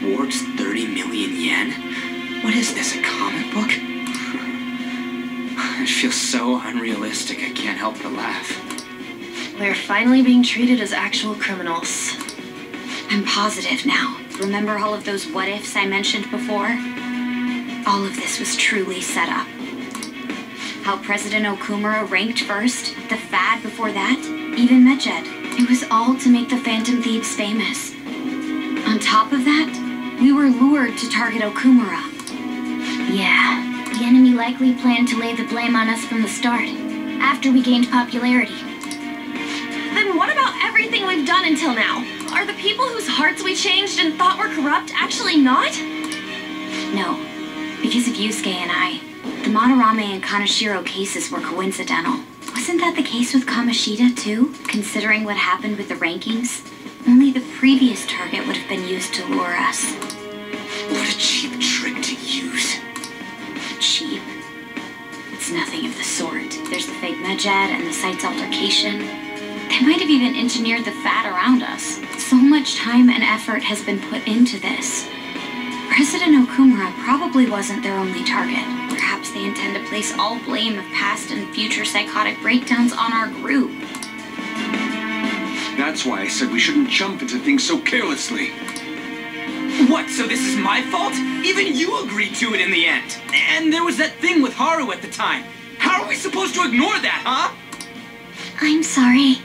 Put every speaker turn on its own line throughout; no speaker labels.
rewards 30 million yen? What is this, a comic book? It feels so unrealistic, I can't help but laugh.
We're finally being treated as actual criminals.
I'm positive now. Remember all of those what-ifs I mentioned before? All of this was truly set up. How President Okumura ranked first, the fad before that, even Medjed. It was all to make the Phantom Thieves famous. On top of that, we were lured to target Okumura. Yeah, the enemy likely planned to lay the blame on us from the start, after we gained popularity.
Then what about everything we've done until now? Are the people whose hearts we changed and thought were corrupt actually not?
No, because of Yusuke and I. The Madarame and Kaneshiro cases were coincidental. Wasn't that the case with Kamoshida, too? Considering what happened with the rankings? Only the previous target would have been used to lure us.
What a cheap trick to use.
Cheap? It's nothing of the sort. There's the fake Medjed and the site's altercation. They might have even engineered the fad around us. So much time and effort has been put into this. President Okumura probably wasn't their only target. Perhaps they intend to place all blame of past and future psychotic breakdowns on our group.
That's why I said we shouldn't jump into things so carelessly.
What, so this is my fault? Even you agreed to it in the end. And there was that thing with Haru at the time. How are we supposed to ignore that, huh?
I'm sorry.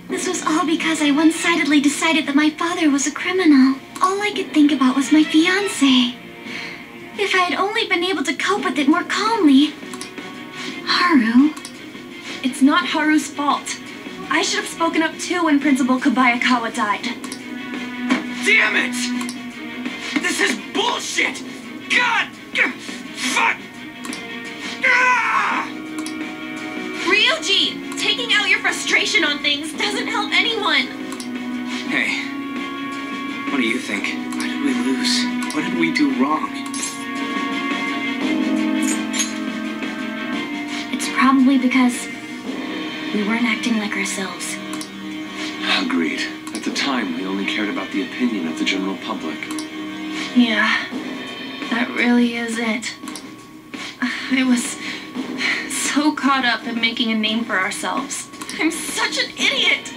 This was all because I one-sidedly decided that my father was a criminal. All I could think about was my fiancé. If I had only been able to cope with it more calmly. Haru?
It's not Haru's fault. I should have spoken up too when Principal Kobayakawa died.
Damn it! This is bullshit! God! Fuck! Ah!
Ryuji! Taking out your frustration on things doesn't help anyone!
Hey, what do you think? Why did we lose? What did we do wrong?
It's probably because we weren't acting like ourselves.
Agreed. At the time, we only cared about the opinion of the general public.
Yeah, that really is it. I was so caught up in making a name for ourselves. I'm such an idiot!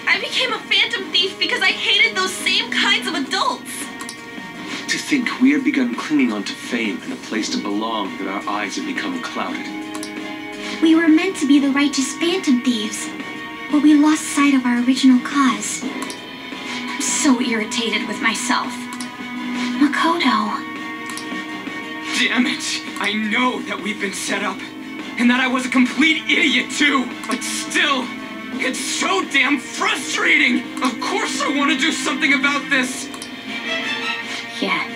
I became a phantom thief because I hated those same kinds of adults!
To think we had begun clinging onto fame and a place to belong that our eyes had become clouded.
We were meant to be the righteous phantom thieves, but we lost sight of our original cause. I'm so irritated with myself. Makoto.
Damn it! I know that we've been set up, and that I was a complete idiot too, but still, it's so damn frustrating! Of course I want to do something about this!
Yeah,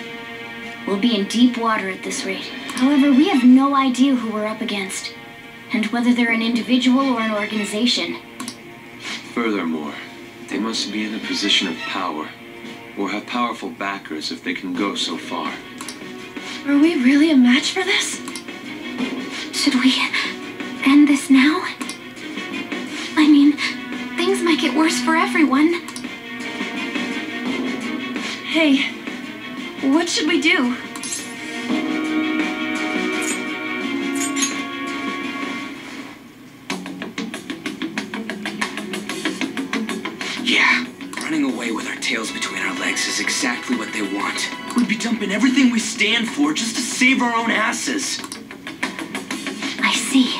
we'll be in deep water at this rate. However, we have no idea who we're up against, and whether they're an individual or an organization.
Furthermore, they must be in a position of power, or have powerful backers if they can go so far.
Are we really a match for this?
Should we end this now? I mean, things might get worse for everyone.
Hey, what should we do?
Yeah, running away with our tails between our legs is exactly what they want. We'd be dumping everything we stand for just to save our own asses.
I see.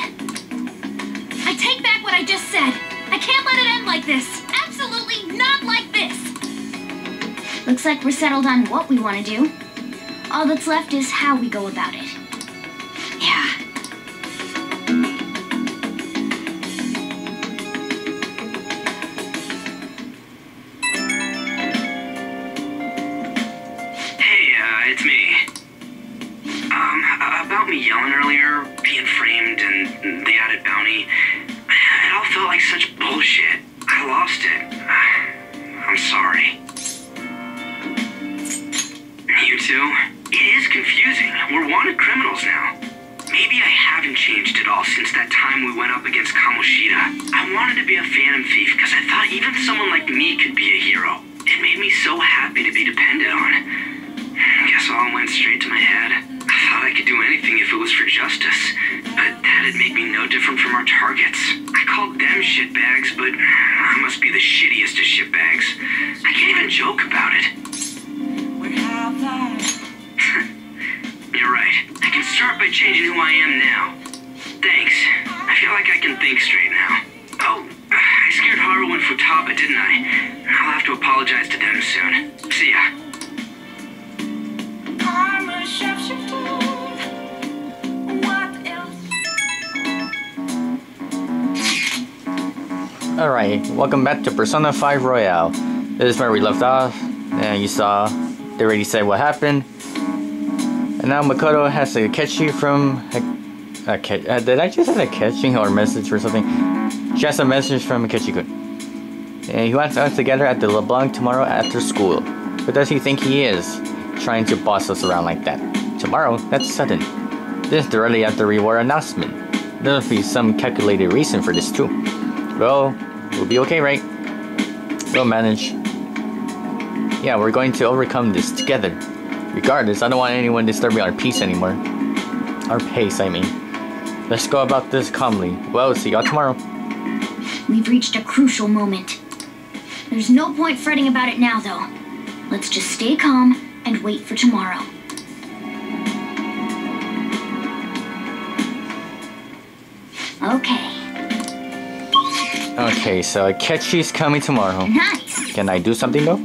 I take back what I just said. I can't let it end like this. Absolutely not like this.
Looks like we're settled on what we want to do. All that's left is how we go about it. Yeah.
It's me. About me yelling earlier, being framed, and the added bounty, it all felt like such bullshit. I lost it. I'm sorry. You too? It is confusing. We're wanted criminals now. Maybe I haven't changed at all since that time we went up against Kamoshida. I wanted to be a phantom thief because I thought even someone like me could be a hero. It made me so happy to be depended on.
targets. I called them shitbags, but I must be the shittiest of shitbags. I can't even joke about it. You're right. I can start by changing who I am now. Thanks. I feel like I can think straight now. Oh, I scared Haru and Futaba, didn't I? I'll have to apologize to them soon. See ya.
I'm a sharpshooter. What else?
Alright, welcome back to Persona 5 Royale. This is where we left off, and you saw, they already said what happened. And now Makoto has a Akechi from... did I just have a Akechi or a message or something? She has a message from Akechi-kun. And he wants us together at the LeBlanc tomorrow after school. Who does he think he is? Trying to boss us around like that. Tomorrow? That's sudden. This is directly after the reward announcement. There must be some calculated reason for this too. Well, we'll be okay, right? We'll manage. Yeah, we're going to overcome this together. Regardless, I don't want anyone disturbing our peace anymore. Our pace, I mean. Let's go about this calmly. Well, see y'all tomorrow.
We've reached a crucial moment. There's no point fretting about it now, though. Let's just stay calm and wait for tomorrow. Okay.
Okay, so Akechi's coming tomorrow.
Nice.
Can I do something though?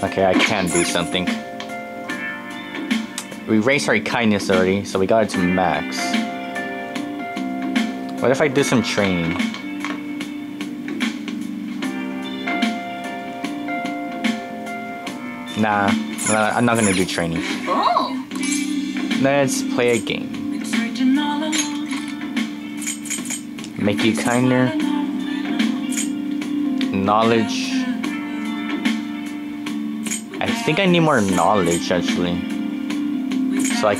Okay, I can do something. We raised our kindness already, so we got it to max. What if I do some training? Nah, I'm not gonna do training.
Oh.
Let's play a game. Make you kinder. Knowledge. I think I need more knowledge actually. So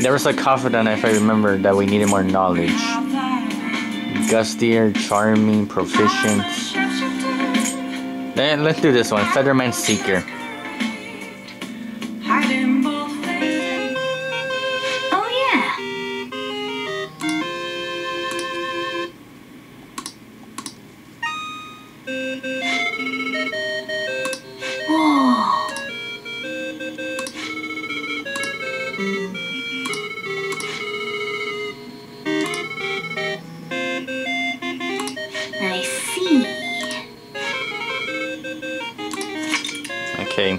there was a confidant if I remember that we needed more knowledge. Gustier, charming, proficient. Then let's do this one. Featherman Seeker.
Oh yeah. Whoa. I see.
Okay.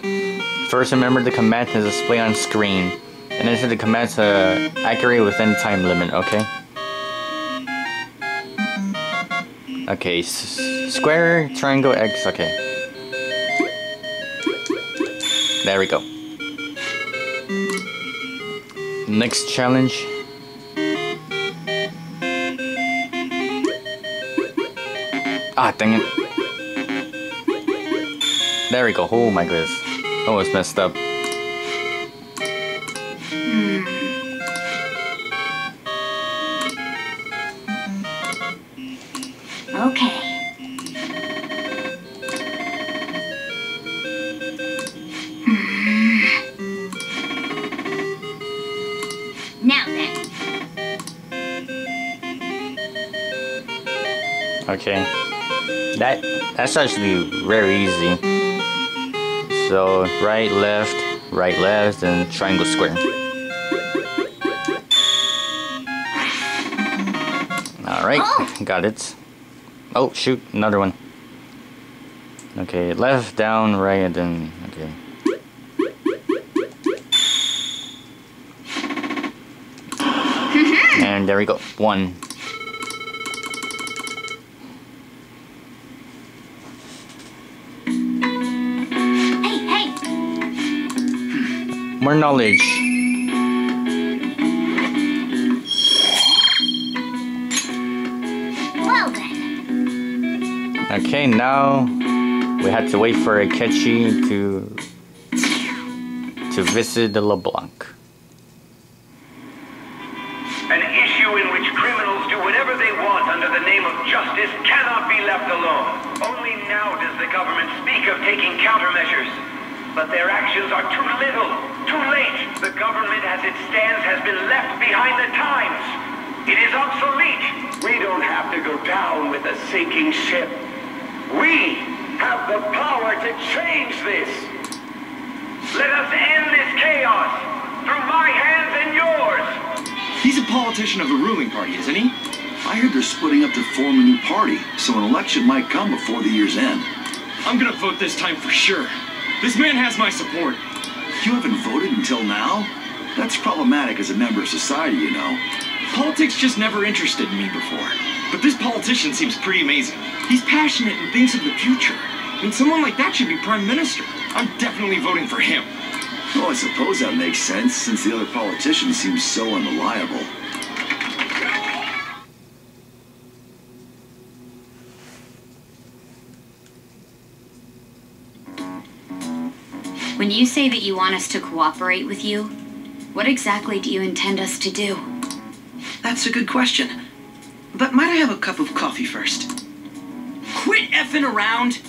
First, remember the command to display on screen, and enter the command to accurate within time limit. Okay. Okay. Square, triangle, X. Okay. There we go. Next challenge. Ah, dang it. There we go. Oh my goodness. Almost messed up.
Okay. Now then.
Okay. That's actually very easy. So right, left, and triangle, square. Alright, got it. Oh shoot, another one. Okay, left, down, right, and then okay. And there we go. 1. More knowledge.
Well then.
Okay, now we have to wait for Akechi to visit the LeBlanc.
An issue in which criminals do whatever they want under the name of justice cannot be left alone. Only now does the government speak of taking countermeasures. But their actions are too little.
Too late. The government as it stands has been left behind the times. It is obsolete. We don't have to go down with a sinking ship. We have the power to change this. Let us end this chaos through my hands and yours.
He's a politician of the ruling party, isn't he? I heard they're splitting up to form a new party, so an election might come before the year's end.
I'm gonna vote this time for sure. This man has my support.
You haven't voted until now? That's problematic as a member of society, you know.
Politics just never interested me before. But this politician seems pretty amazing. He's passionate and thinks of the future. I mean, someone like that should be prime minister. I'm definitely voting for him.
Well, I suppose that makes sense, since the other politicians seem so unreliable.
When you say that you want us to cooperate with you, what exactly do you intend us to do?
That's a good question. But might I have a cup of coffee first?
Quit effing around!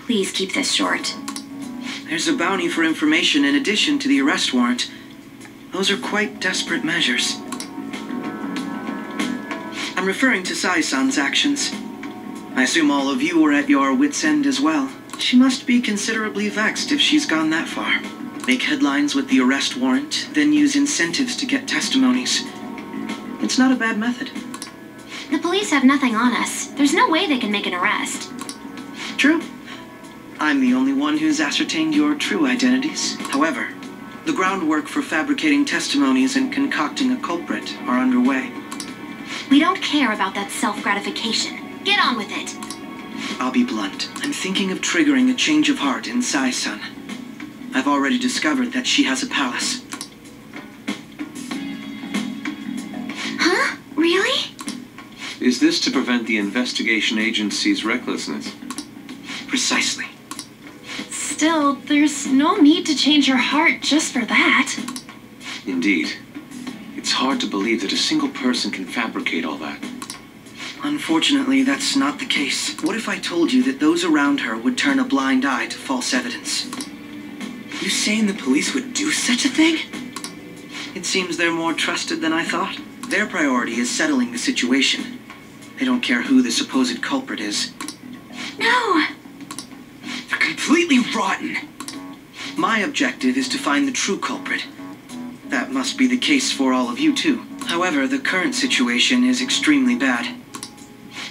Please keep this short.
There's a bounty for information in addition to the arrest warrant. Those are quite desperate measures. I'm referring to Sai-san's actions. I assume all of you were at your wits' end as well. She must be considerably vexed if she's gone that far. Make headlines with the arrest warrant, then use incentives to get testimonies. It's not a bad method.
The police have nothing on us. There's no way they can make an arrest.
True. I'm the only one who's ascertained your true identities. However, the groundwork for fabricating testimonies and concocting a culprit are underway.
We don't care about that self-gratification. Get on with it.
I'll be blunt. I'm thinking of triggering a change of heart in Sai-san. I've already discovered that she has a palace.
Huh? Really?
Is this to prevent the investigation agency's recklessness?
Precisely.
Still, there's no need to change your heart just for that.
Indeed. It's hard to believe that a single person can fabricate all that.
Unfortunately, that's not the case. What if I told you that those around her would turn a blind eye to false evidence?
You saying the police would do such a thing?
It seems they're more trusted than I thought. Their priority is settling the situation. They don't care who the supposed culprit is.
No!
They're completely rotten.
My objective is to find the true culprit. That must be the case for all of you too. However, the current situation is extremely bad.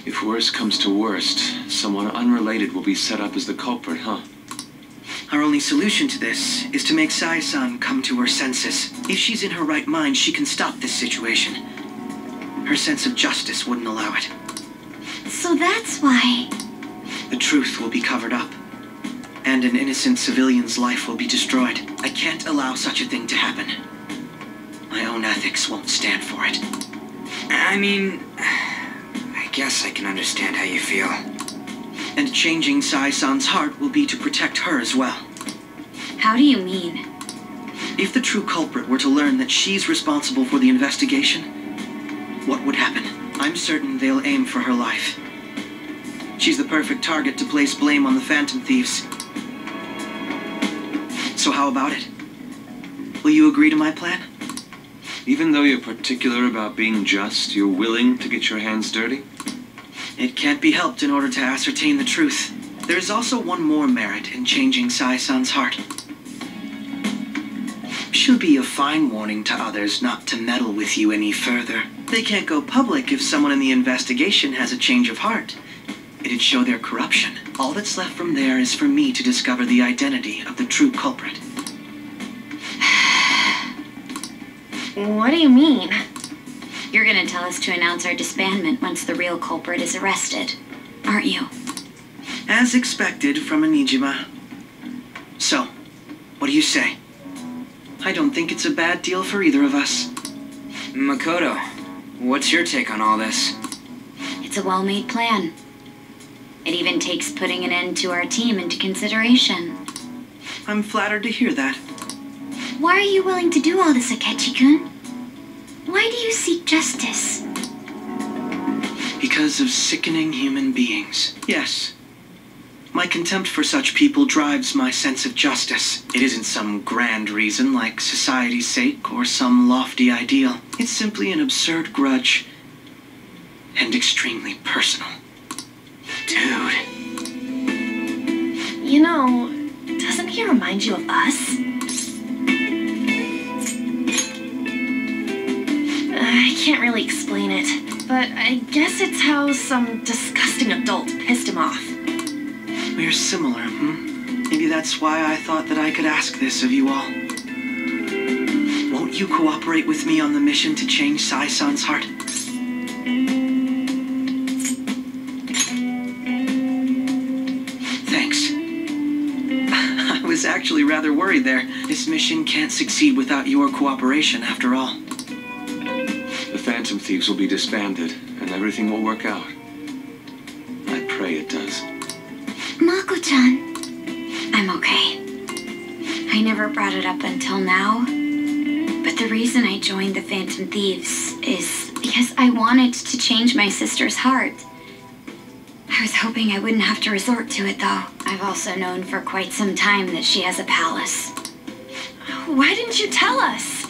If worst comes to worst, someone unrelated will be set up as the culprit, huh?
Our only solution to this is to make Sai-san come to her senses. If she's in her right mind, she can stop this situation. Her sense of justice wouldn't allow it.
So that's why...
The truth will be covered up, and an innocent civilian's life will be destroyed. I can't allow such a thing to happen. My own ethics won't stand for it.
I mean... I guess I can understand how you feel.
And changing Sai-san's heart will be to protect her as well.
How do you mean?
If the true culprit were to learn that she's responsible for the investigation, what would happen? I'm certain they'll aim for her life. She's the perfect target to place blame on the Phantom Thieves. So how about it? Will you agree to my plan?
Even though you're particular about being just, you're willing to get your hands dirty?
It can't be helped in order to ascertain the truth. There is also one more merit in changing Sai-san's heart. Should be a fine warning to others not to meddle with you any further. They can't go public if someone in the investigation has a change of heart. It'd show their corruption. All that's left from there is for me to discover the identity of the true culprit.
What do you mean?
You're gonna tell us to announce our disbandment once the real culprit is arrested, aren't you?
As expected from a Nijima. So, what do you say? I don't think it's a bad deal for either of us.
Makoto, what's your take on all this?
It's a well-made plan. It even takes putting an end to our team into consideration.
I'm flattered to hear that.
Why are you willing to do all this, Akechi-kun? Why do you seek justice?
Because of sickening human beings. Yes.
My contempt for such people drives my sense of justice. It isn't some grand reason like society's sake or some lofty ideal. It's simply an absurd grudge. And extremely personal. Dude.
You know, doesn't he remind you of us? I can't really explain it, but I guess it's how some disgusting adult pissed him off.
We're similar, Maybe that's why I thought that I could ask this of you all. Won't you cooperate with me on the mission to change Sai-san's heart? Thanks. I was actually rather worried there. This mission can't succeed without your cooperation, after all.
The Phantom Thieves will be disbanded, and everything will work out. I pray it does.
Mako-chan. I'm okay. I never brought it up until now, but the reason I joined the Phantom Thieves is because I wanted to change my sister's heart. I was hoping I wouldn't have to resort to it, though. I've also known for quite some time that she has a palace.
Why didn't you tell us?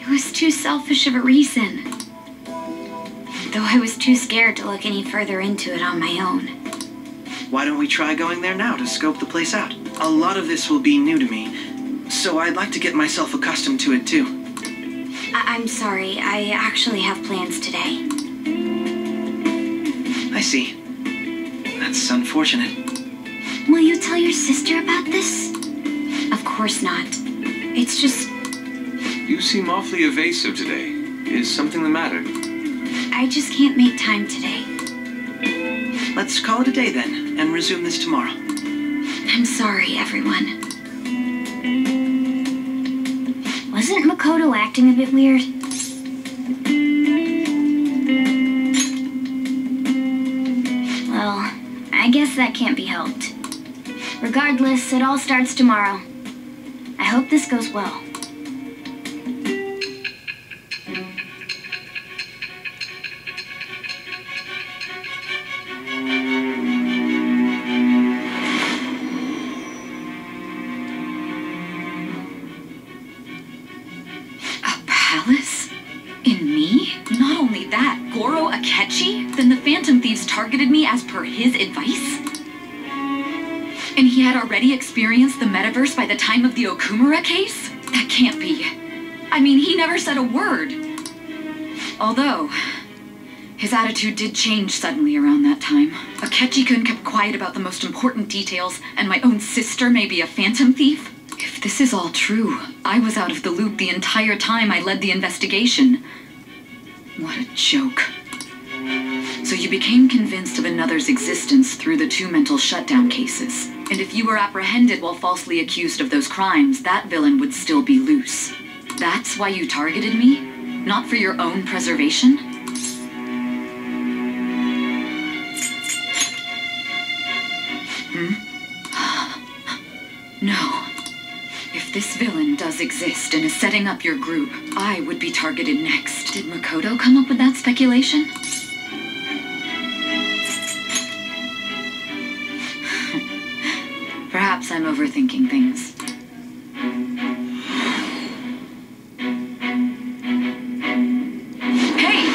It was too selfish of a reason. Though I was too scared to look any further into it on my own.
Why don't we try going there now to scope the place out? A lot of this will be new to me, so I'd like to get myself accustomed to it too.
I'm sorry, I actually have plans today.
I see. That's unfortunate.
Will you tell your sister about this? Of course not. It's just...
You seem awfully evasive today. Is something the matter?
I just can't make time today.
Let's call it a day then, and resume this tomorrow.
I'm sorry, everyone. Wasn't Makoto acting a bit weird? Well, I guess that can't be helped. Regardless, it all starts tomorrow. I hope this goes well.
Akechi? Then the Phantom Thieves targeted me as per his advice? And he had already experienced the metaverse by the time of the Okumura case? That can't be. I mean, he never said a word. Although, his attitude did change suddenly around that time. Akechi-kun kept quiet about the most important details, and my own sister may be a Phantom Thief? If this is all true, I was out of the loop the entire time I led the investigation. What a joke. So you became convinced of another's existence through the 2 mental shutdown cases. And if you were apprehended while falsely accused of those crimes, that villain would still be loose. That's why you targeted me? Not for your own preservation? No. If this villain does exist and is setting up your group, I would be targeted next. Did Makoto come up with that speculation? Perhaps I'm overthinking things. Hey!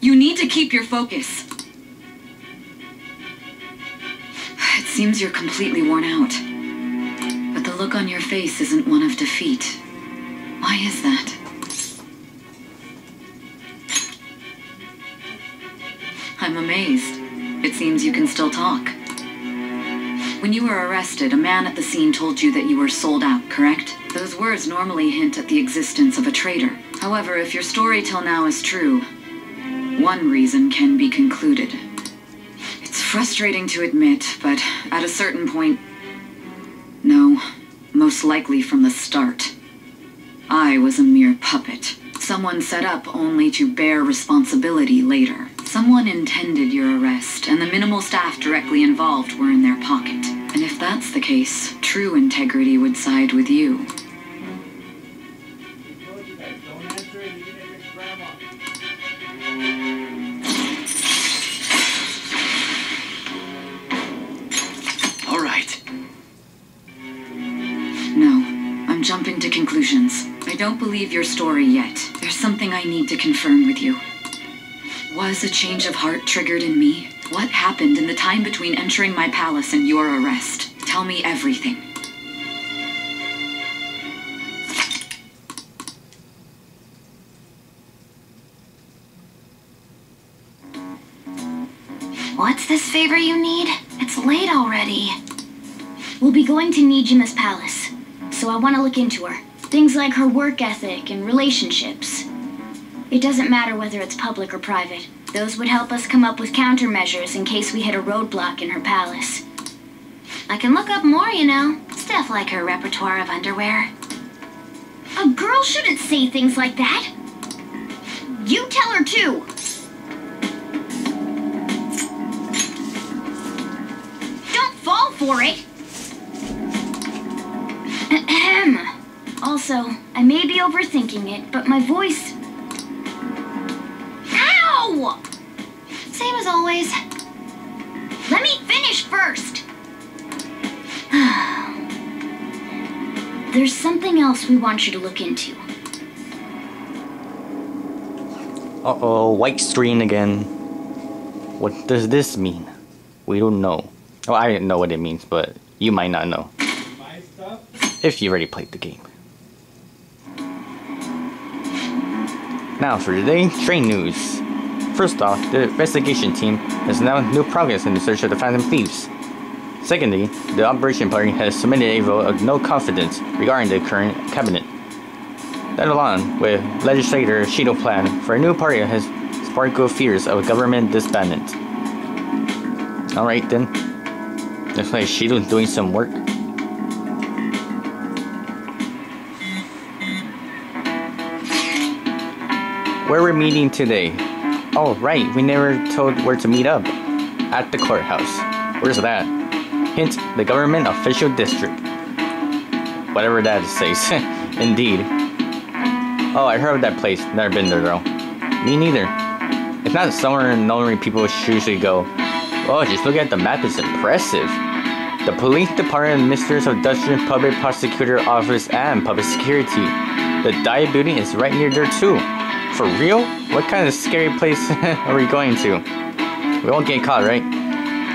You need to keep your focus. It seems you're completely worn out. But the look on your face isn't one of defeat. Why is that? I'm amazed. It seems you can still talk. When you were arrested, a man at the scene told you that you were sold out, correct? Those words normally hint at the existence of a traitor. However, if your story till now is true, one reason can be concluded. It's frustrating to admit, but at a certain point, no, most likely from the start. I was a mere puppet. Someone set up only to bear responsibility later. Someone intended your arrest, and the minimal staff directly involved were in their pocket. And if that's the case, true integrity would side with you. jumping to conclusions. I don't believe your story yet. There's something I need to confirm with you. Was a change of heart triggered in me? What happened in the time between entering my palace and your arrest? Tell me everything.
What's this favor you need? It's late already. We'll be going to Nijima's palace, so I want to look into her. Things like her work ethic and relationships. It doesn't matter whether it's public or private. Those would help us come up with countermeasures in case we hit a roadblock in her palace. I can look up more, you know. Stuff like her repertoire of underwear. A girl shouldn't say things like that. You tell her too. Don't fall for it. Ahem. Also, I may be overthinking it, but my voice... Ow! Same as always. Let me finish first. There's something else we want you to look into.
Uh-oh, white screen again. What does this mean? We don't know. Well, I didn't know what it means, but you might not know.
My stuff?
If you already played the game. Now for today's train news. First off, the investigation team has announced new progress in the search of the Phantom Thieves. Secondly, the Operation Party has submitted a vote of no confidence regarding the current cabinet. That along with legislator Shido plan for a new party has sparkled fears of government disbandment. Alright then, looks like Shido's doing some work. Where we're meeting today. Oh right, we never told where to meet up. At the courthouse. Where's that? Hint, the government official district. Whatever that says. Indeed. Oh, I heard of that place. Never been there though. Me neither. It's not somewhere normally people usually go. Oh, just look at the map, it's impressive. The police department, Mistress of Dutchman Public Prosecutor Office, and Public Security. The dive building is right near there too. For real? What kind of scary place are we going to? We won't get caught, right?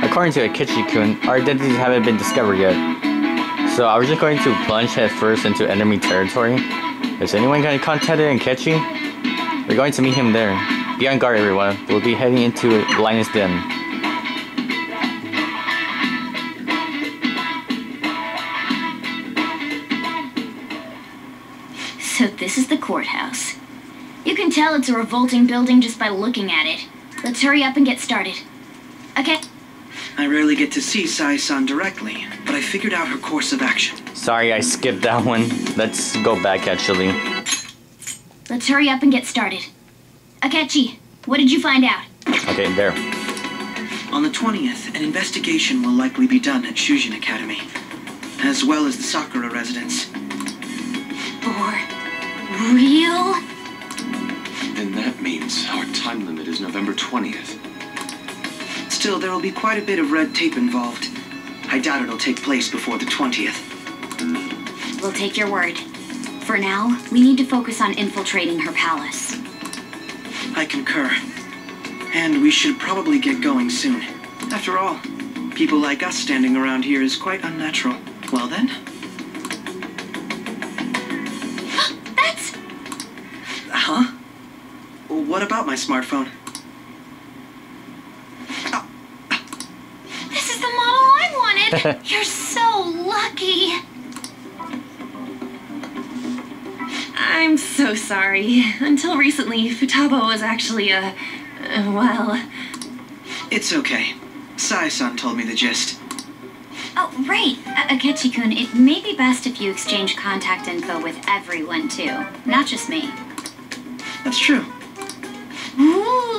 According to Akechi-kun, our identities haven't been discovered yet. So are we just going to plunge headfirst into enemy territory? Is anyone going to contact Akechi? We're going to meet him there. Be on guard, everyone. We'll be heading into Lion's Den.
So this is the courthouse. You can tell it's a revolting building just by looking at it. Let's hurry up and get started. Okay.
I rarely get to see Sai-san directly, but I figured out her course of action.
Sorry, I skipped that one. Let's go back, actually.
Let's hurry up and get started. Akechi, what did you find out?
Okay, there.
On the 20th, an investigation will likely be done at Shujin Academy, as well as the Sakura residence.
For real?
And that means our time limit is November 20th.
Still, there will be quite a bit of red tape involved. I doubt it'll take place before the 20th.
We'll take your word. For now, we need to focus on infiltrating her palace.
I concur. And we should probably get going soon. After all, people like us standing around here is quite unnatural. Well then.
That's...
Huh? What about my smartphone?
This is the model I wanted! You're so lucky!
I'm so sorry. Until recently, Futaba was actually well...
It's okay. Sai-san told me the gist.
Oh, right. Akechi-kun, it may be best if you exchange contact info with everyone, too. Not just me.
That's true.
Ooh.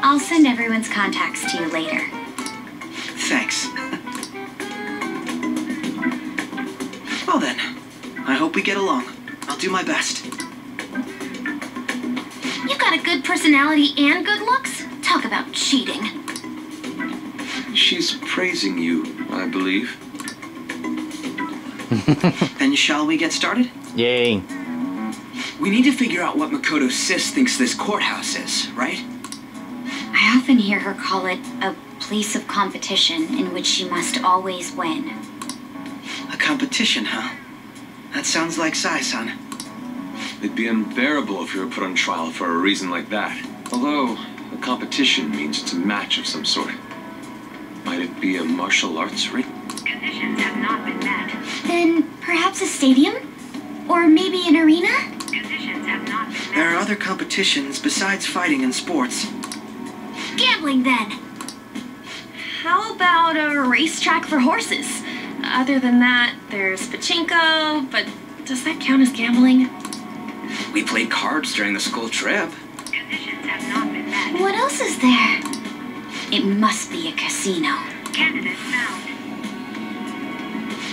I'll send everyone's contacts to you later.
Thanks. Well then, I hope we get along. I'll do my best.
You got a good personality and good looks? Talk about cheating.
She's praising you, I believe.
Then shall we get started?
Yay.
We need to figure out what Makoto Sis thinks this courthouse is, right?
I often hear her call it a place of competition in which she must always win.
A competition, huh? That sounds like Sai-san.
It'd be unbearable if you were put on trial for a reason like that. Although, a competition means it's a match of some sort. Might it be a martial arts ring?
Conditions have not been met.
Then perhaps a stadium? Or maybe an arena?
Conditions have not been met.
There are other competitions besides fighting and sports.
Gambling then.
How about a racetrack for horses? Other than that, there's pachinko, but does that count as gambling?
We played cards during the school trip.
Conditions have not been met.
What else is there? It must be a casino.
Candidate found.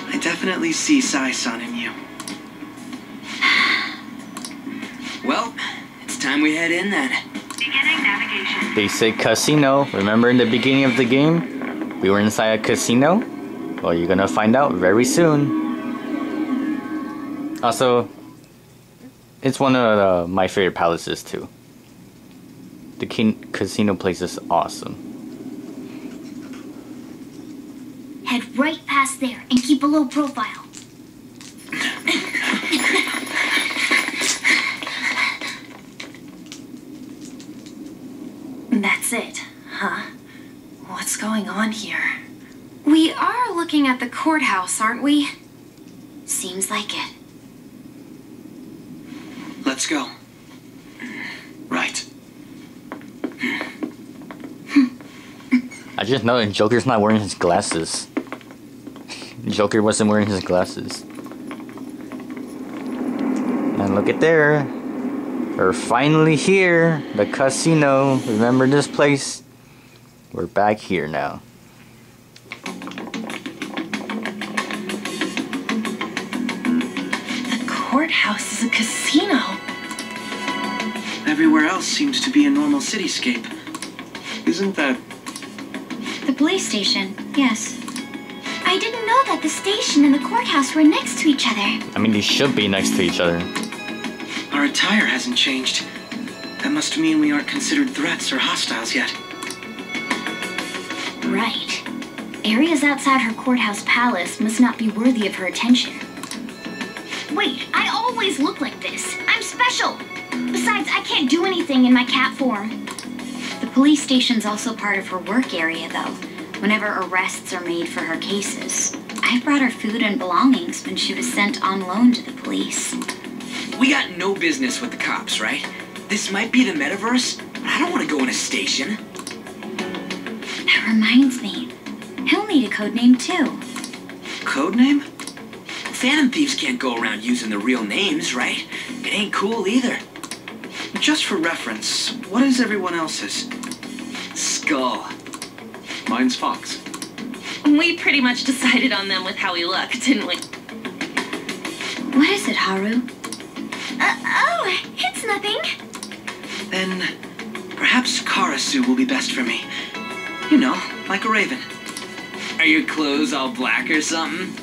I definitely see Sai-san in you.
Well, it's time we head in then.
Beginning navigation.
They say casino. Remember in the beginning of the game? We were inside a casino? Well, you're gonna find out very soon. Also, it's one of my favorite palaces too. The casino place is awesome.
Head right past there and keep a low profile.
That's it, huh? What's going on here? We are looking at the courthouse, aren't we?
Seems like it.
Let's go.
Right.
I just noticed Joker's not wearing his glasses. Joker wasn't wearing his glasses. And look at there. We're finally here. The casino. Remember this place? We're back here now.
The courthouse is a casino.
Everywhere else seems to be a normal cityscape.
Isn't that...
The police station, yes. I didn't know that the station and the courthouse were next to each other.
I mean, they should be next to each other.
Our attire hasn't changed. That must mean we aren't considered threats or hostiles yet.
Right. Areas outside her courthouse palace must not be worthy of her attention. Wait, I always look like this. I'm special. Besides, I can't do anything in my cat form. The police station's also part of her work area, though, whenever arrests are made for her cases. I brought her food and belongings when she was sent on loan to the police.
We got no business with the cops, right? This might be the metaverse, but I don't want to go in a station.
That reminds me. He'll need a code name, too.
Codename?
Phantom thieves can't go around using their real names, right? It ain't cool either.
Just for reference, what is everyone else's?
Skull.
Mine's Fox.
We pretty much decided on them with how we look, didn't we?
What is it, Haru? Oh, it's nothing.
Then perhaps Karasu will be best for me. You know, like a raven.
Are your clothes all black or something?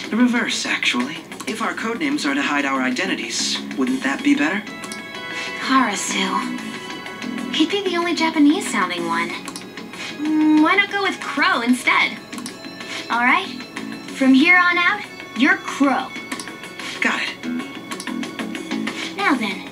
The reverse, actually. If our codenames are to hide our identities, wouldn't that be better?
Karasu. He'd be the only Japanese-sounding one.
Why not go with Crow instead?
All right. From here on out, you're Crow.
Got it.
Now then,